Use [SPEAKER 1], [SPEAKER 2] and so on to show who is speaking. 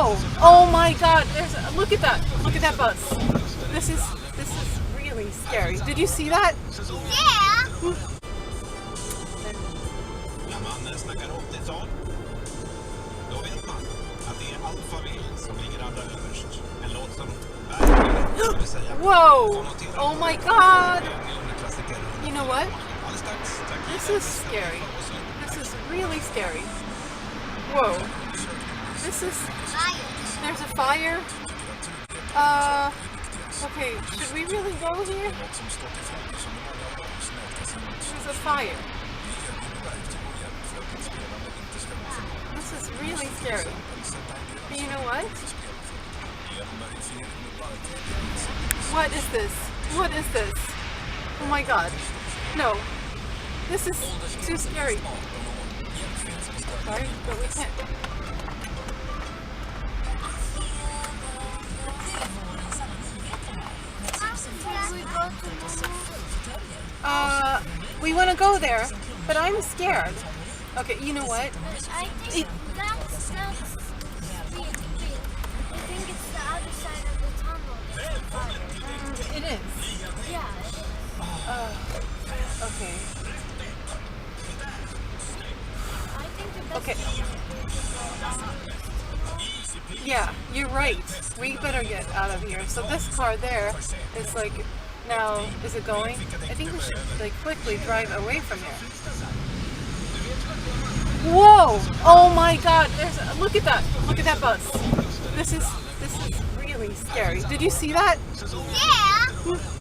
[SPEAKER 1] Whoa! Oh my God! Look at that! Look at that bus. This is really scary. Did you see that?
[SPEAKER 2] Yeah.
[SPEAKER 3] När man snackar 80-tal, då vet man att det är Alphaville som ligger allra överst. En låt som verkligen vill säga.
[SPEAKER 1] Whoa! Oh my God! You know what? This is scary. This is really scary. Whoa! There's a fire. Okay, should we really go here? There's a fire. This is really scary. But you know what? What is this? What is this? Oh my God. No. This is too scary. Sorry, but we can't. We want to go there, but I'm scared. Okay, you know what?
[SPEAKER 2] I think that's the I think it's the other side of the tunnel. That's the fire.
[SPEAKER 1] It is.
[SPEAKER 2] Yeah.
[SPEAKER 1] Okay.
[SPEAKER 2] I think the best
[SPEAKER 1] Okay. Yeah, you're right. We better get out of here. So this car there is like, now, is it going? I think we should like quickly drive away from here. Whoa! Oh my God! Look at that! Look at that bus. This is really scary. Did you see that?
[SPEAKER 2] Yeah.